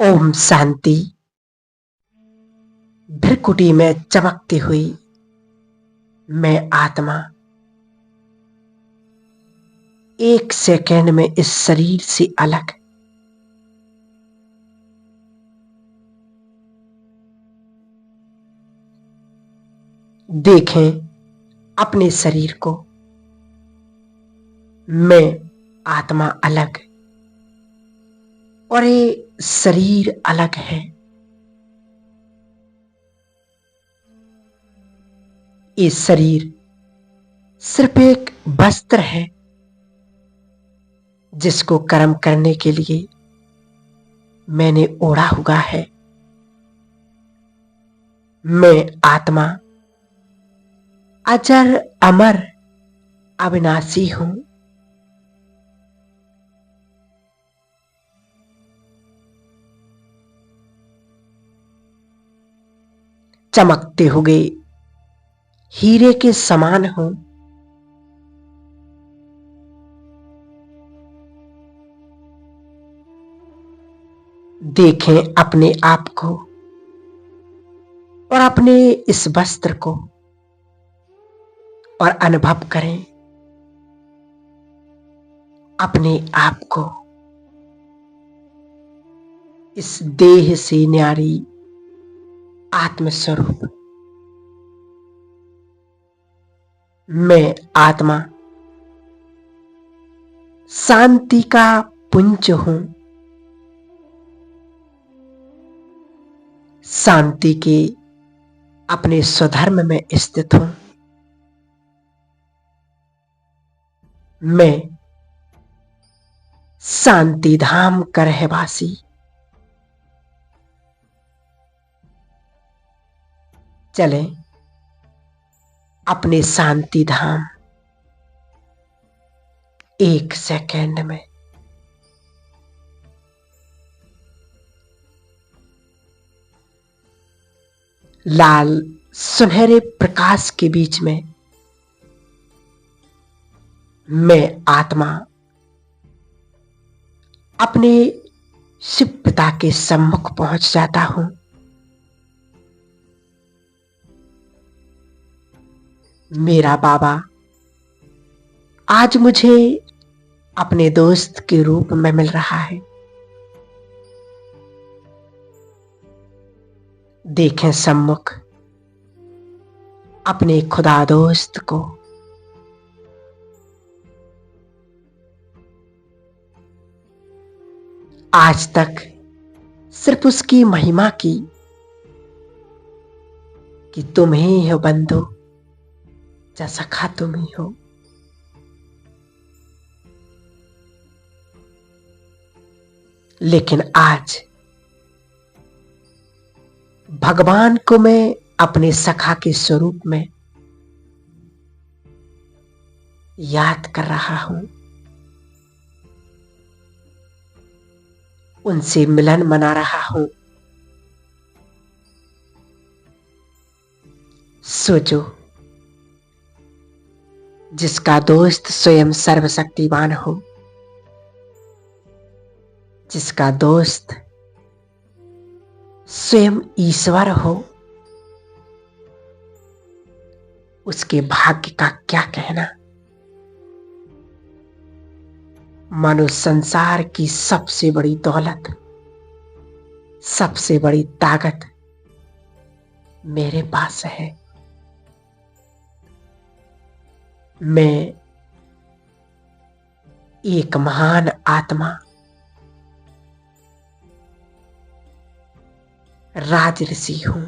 ओम शांति। भ्रकुटी में चमकती हुई मैं आत्मा एक सेकंड में इस शरीर से अलग देखें अपने शरीर को। मैं आत्मा अलग और ये शरीर अलग है। ये शरीर सिर्फ एक वस्त्र है जिसको कर्म करने के लिए मैंने ओढ़ा हुआ है। मैं आत्मा अजर अमर अविनाशी हूं। चमकते हुए हीरे के समान हूं। देखें अपने आप को और अपने इस वस्त्र को और अनुभव करें अपने आप को इस देह से न्यारी आत्मस्वरूप। मैं आत्मा शांति का पुंज हूं। शांति के अपने स्वधर्म में स्थित हूं। मैं शांति धाम का रहवासी। चलें अपने शांति धाम एक सेकंड में। लाल सुनहरे प्रकाश के बीच में मैं आत्मा अपने शिव पिता के सम्मुख पहुंच जाता हूं। मेरा बाबा आज मुझे अपने दोस्त के रूप में मिल रहा है। देखें सम्मुख अपने खुदा दोस्त को। आज तक सिर्फ उसकी महिमा की कि तुम ही हो बंधु, जा सखा तुम ही हो। लेकिन आज भगवान को मैं अपने सखा के स्वरूप में याद कर रहा हूं। उनसे मिलन मना रहा हूं। सोचो, जिसका दोस्त स्वयं सर्वशक्तिवान हो, जिसका दोस्त स्वयं ईश्वर हो, उसके भाग्य का क्या कहना। मानो संसार की सबसे बड़ी दौलत, सबसे बड़ी ताकत मेरे पास है। मैं एक महान आत्मा, राजऋषि हूं।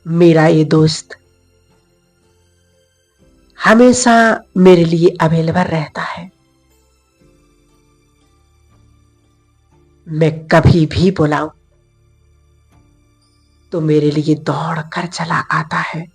मेरा ये दोस्त हमेशा मेरे लिए अवेलेबल रहता है। मैं कभी भी बुलाऊं तो मेरे लिए दौड़ कर चला आता है।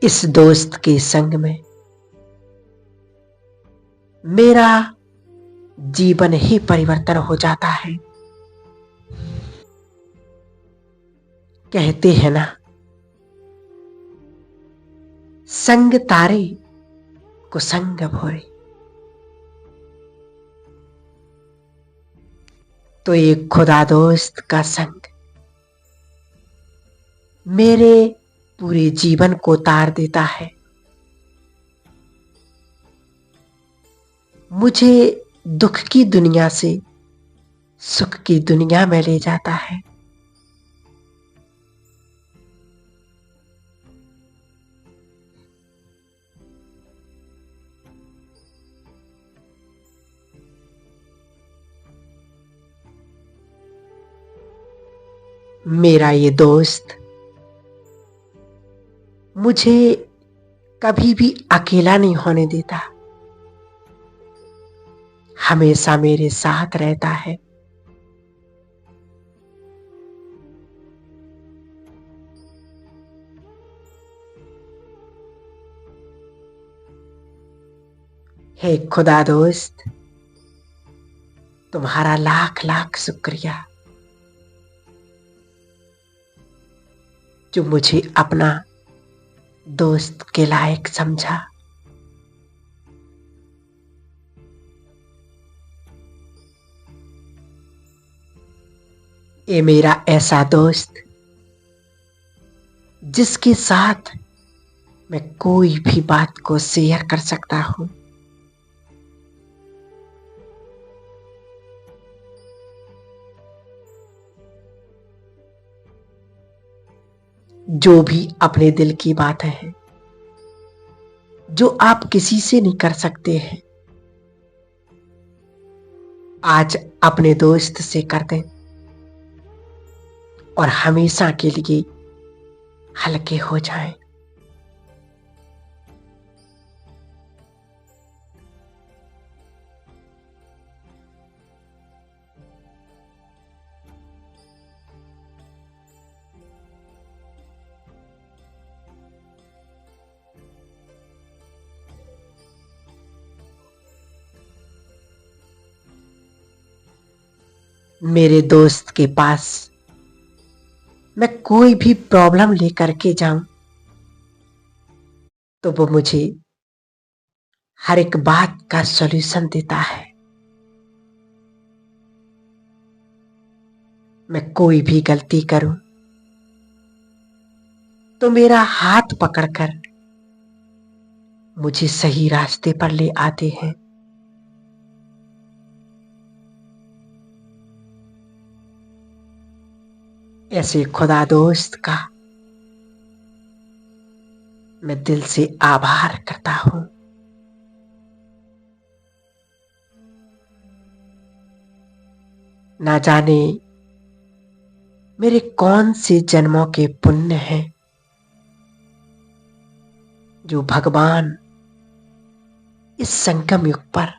इस दोस्त के संग में मेरा जीवन ही परिवर्तन हो जाता है। कहते हैं ना, संग तारे कुसंग भोरे। तो एक खुदा दोस्त का संग मेरे पूरे जीवन को तार देता है, मुझे दुख की दुनिया से सुख की दुनिया में ले जाता है। मेरा ये दोस्त मुझे कभी भी अकेला नहीं होने देता, हमेशा मेरे साथ रहता है। हे खुदा दोस्त, तुम्हारा लाख लाख शुक्रिया जो मुझे अपना दोस्त के लायक समझा। ये मेरा ऐसा दोस्त जिसके साथ मैं कोई भी बात को शेयर कर सकता हूं। जो भी अपने दिल की बातें हैं, जो आप किसी से नहीं कर सकते हैं, आज अपने दोस्त से कर दें और हमेशा के लिए हल्के हो जाएं। मेरे दोस्त के पास मैं कोई भी प्रॉब्लम लेकर के जाऊं तो वो मुझे हर एक बात का सॉल्यूशन देता है। मैं कोई भी गलती करूं तो मेरा हाथ पकड़कर मुझे सही रास्ते पर ले आते हैं। ऐसे खुदा दोस्त का मैं दिल से आभार करता हूं। ना जाने मेरे कौन से जन्मों के पुण्य हैं जो भगवान इस संगम युग पर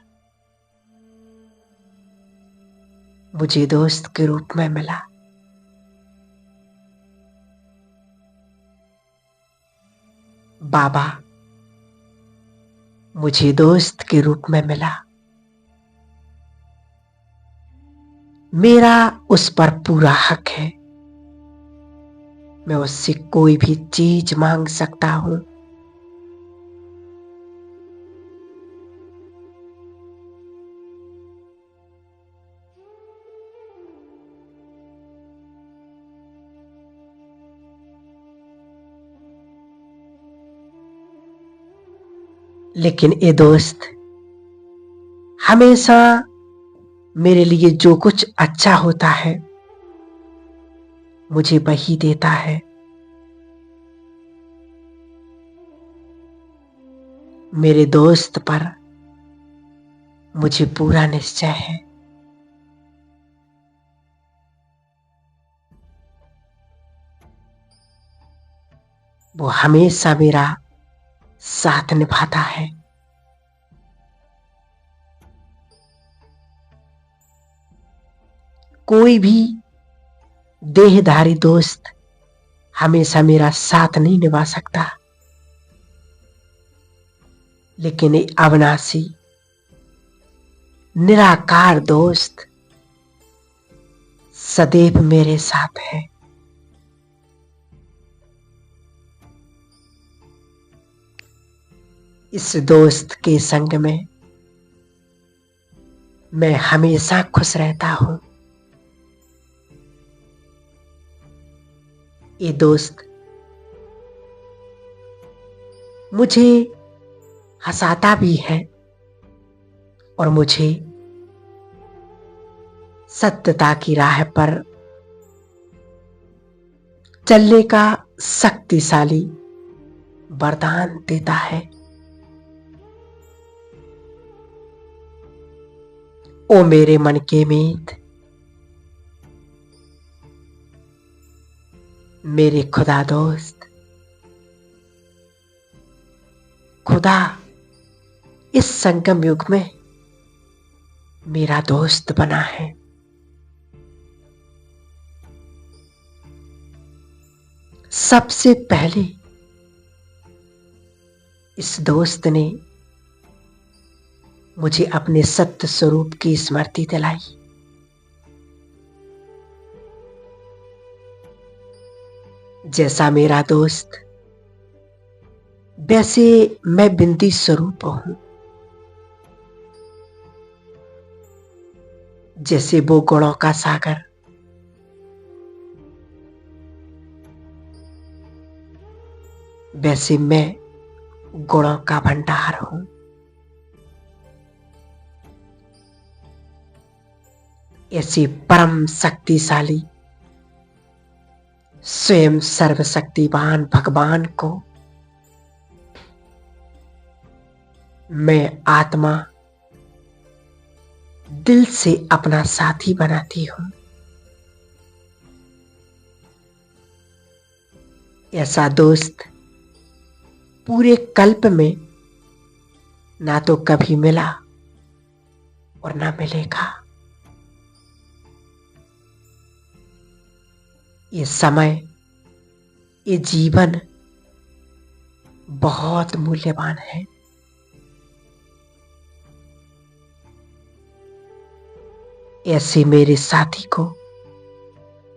मुझे दोस्त के रूप में मिला। बाबा मुझे दोस्त के रूप में मिला। मेरा उस पर पूरा हक है, मैं उससे कोई भी चीज मांग सकता हूं। लेकिन ये दोस्त हमेशा मेरे लिए जो कुछ अच्छा होता है मुझे वही देता है। मेरे दोस्त पर मुझे पूरा निश्चय है। वो हमेशा मेरा साथ निभाता है। कोई भी देहधारी दोस्त हमेशा मेरा साथ नहीं निभा सकता, लेकिन ये अविनाशी निराकार दोस्त सदैव मेरे साथ है। इस दोस्त के संग में मैं हमेशा खुश रहता हूं। ये दोस्त मुझे हंसाता भी है और मुझे सत्यता की राह पर चलने का शक्तिशाली वरदान देता है। ओ मेरे मन के मीत, मेरे खुदा दोस्त, खुदा इस संगम युग में मेरा दोस्त बना है। सबसे पहले इस दोस्त ने मुझे अपने सत्य स्वरूप की स्मृति दिलाई। जैसा मेरा दोस्त वैसे मैं बिंदी स्वरूप हूं। जैसे वो गुणों का सागर, वैसे मैं गुणों का भंडार हूं। ऐसे परम शक्तिशाली स्वयं सर्वशक्तिवान भगवान को मैं आत्मा दिल से अपना साथी बनाती हूं। ऐसा दोस्त पूरे कल्प में ना तो कभी मिला और ना मिलेगा। ये समय, ये जीवन बहुत मूल्यवान है। ऐसे मेरे साथी को,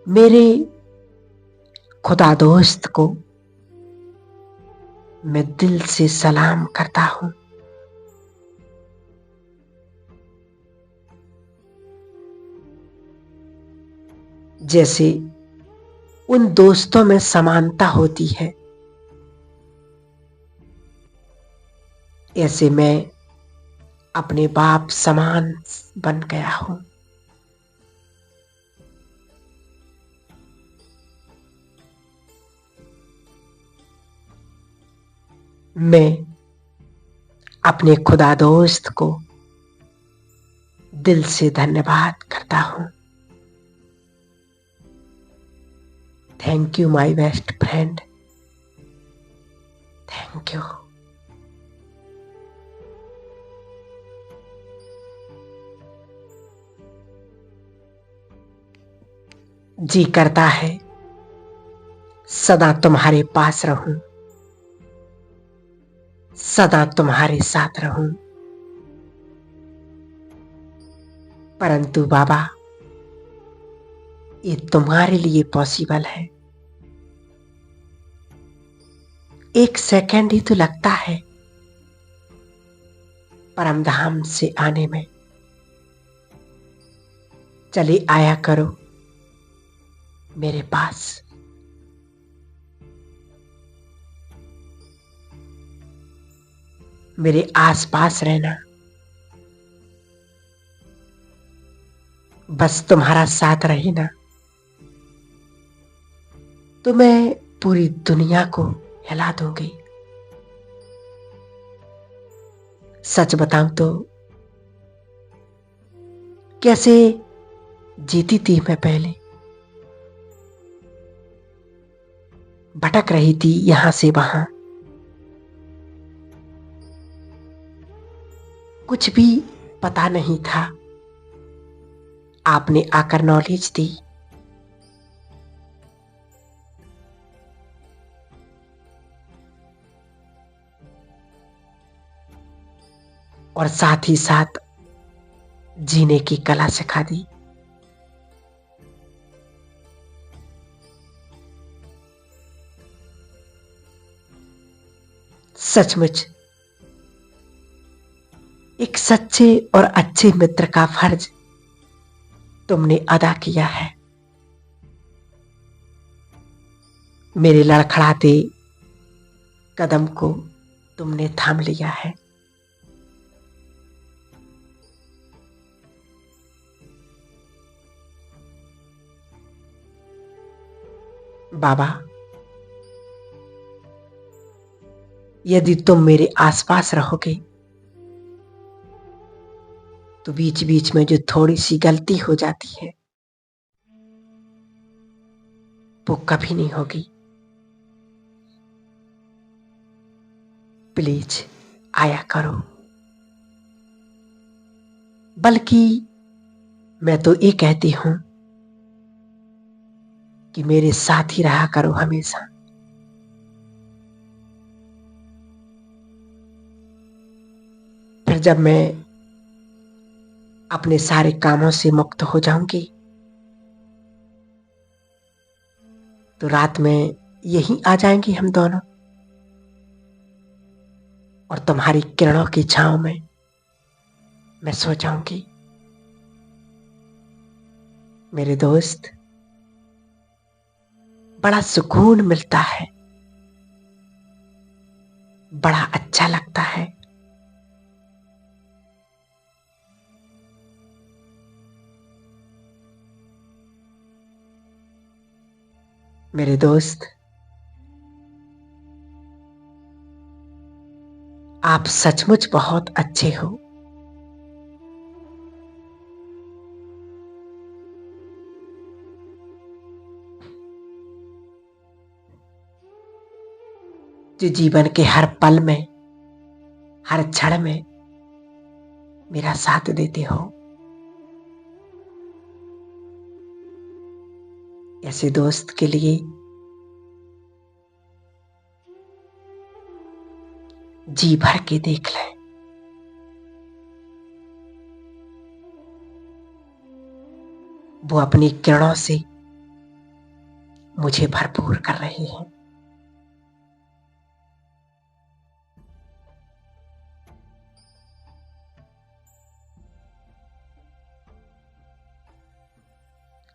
मेरे खुदा दोस्त को मैं दिल से सलाम करता हूं। जैसे उन दोस्तों में समानता होती है, ऐसे मैं अपने बाप समान बन गया हूं। मैं अपने खुदा दोस्त को दिल से धन्यवाद करता हूं। Thank you my best friend, thank you. जी करता है सदा तुम्हारे पास रहूं, सदा तुम्हारे साथ रहूं। परंतु बाबा, ये तुम्हारे लिए पॉसिबल है। एक सेकंड ही तो लगता है परमधाम से आने में। चले आया करो मेरे पास। मेरे आसपास रहना, बस तुम्हारा साथ रहे ना तो मैं पूरी दुनिया को हिला दूंगी। सच बताऊं तो कैसे जीती थी मैं पहले, भटक रही थी यहां से वहां, कुछ भी पता नहीं था। आपने आकर नॉलेज दी और साथ ही साथ जीने की कला सिखा दी। सचमुच एक सच्चे और अच्छे मित्र का फर्ज तुमने अदा किया है। मेरे लड़खड़ाते कदम को तुमने थाम लिया है। बाबा, यदि तुम मेरे आसपास रहोगे तो बीच बीच में जो थोड़ी सी गलती हो जाती है वो कभी नहीं होगी। प्लीज आया करो। बल्कि मैं तो ये कहती हूं कि मेरे साथ ही रहा करो हमेशा। फिर जब मैं अपने सारे कामों से मुक्त हो जाऊंगी तो रात में यहीं आ जाएंगे हम दोनों, और तुम्हारी किरणों की छांव में मैं सो जाऊंगी। मेरे दोस्त, बड़ा सुकून मिलता है, बड़ा अच्छा लगता है। मेरे दोस्त, आप सचमुच बहुत अच्छे हो। जो जीवन के हर पल में, हर क्षण में मेरा साथ देते हो। ऐसे दोस्त के लिए जी भर के देख लें। वो अपनी किरणों से मुझे भरपूर कर रहे हैं।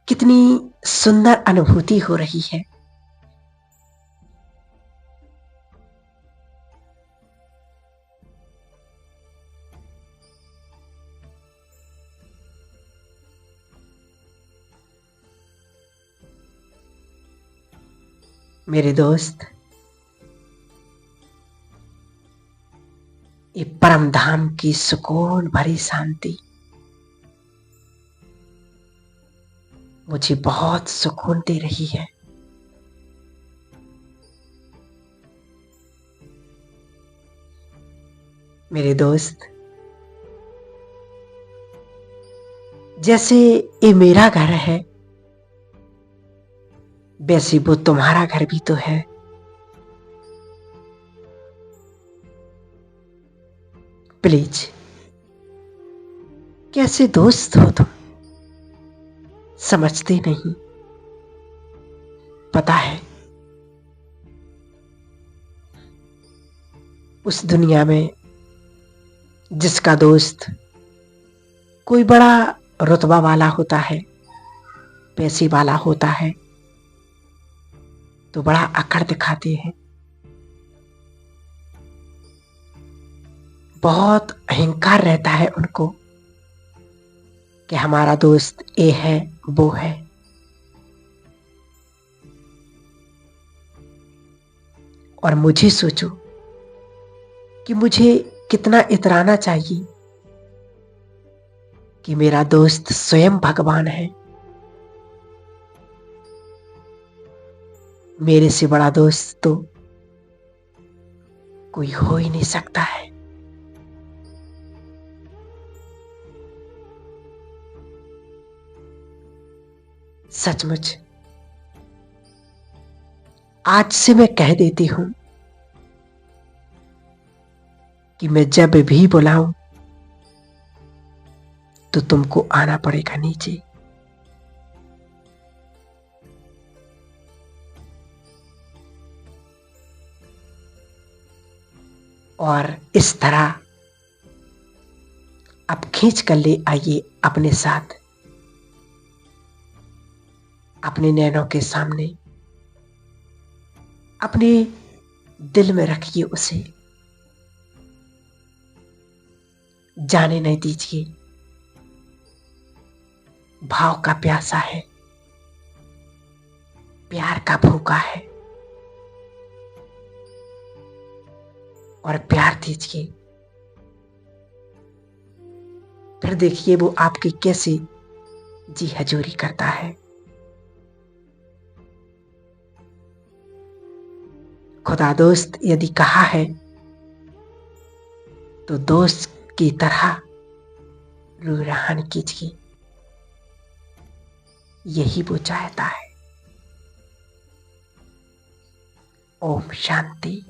कितनी सुंदर अनुभूति हो रही है। मेरे दोस्त, ये परम धाम की सुकून भरी शांति मुझे बहुत सुकून दे रही है। मेरे दोस्त, जैसे ये मेरा घर है वैसे वो तुम्हारा घर भी तो है। प्लीज, कैसे दोस्त हो तुम, समझते नहीं। पता है, उस दुनिया में जिसका दोस्त कोई बड़ा रुतबा वाला होता है, पैसे वाला होता है, तो बड़ा अकड़ दिखाते हैं, बहुत अहंकार रहता है उनको कि हमारा दोस्त ये है वो है। और मुझे सोचो कि मुझे कितना इतराना चाहिए कि मेरा दोस्त स्वयं भगवान है। मेरे से बड़ा दोस्त तो कोई हो ही नहीं सकता है। सचमुच आज से मैं कह देती हूं कि मैं जब भी बुलाऊं तो तुमको आना पड़ेगा नीचे। और इस तरह अब खींच कर ले आइए अपने साथ, अपने नैनों के सामने, अपने दिल में रखिए उसे, जाने नहीं दीजिए। भाव का प्यासा है, प्यार का भूखा है, और प्यार दीजिए। फिर देखिए वो आपकी कैसे जी हजूरी करता है। खुदा दोस्त यदि कहा है तो दोस्त की तरह रूहान कीजिए, यही वो चाहता है। ओम शांति।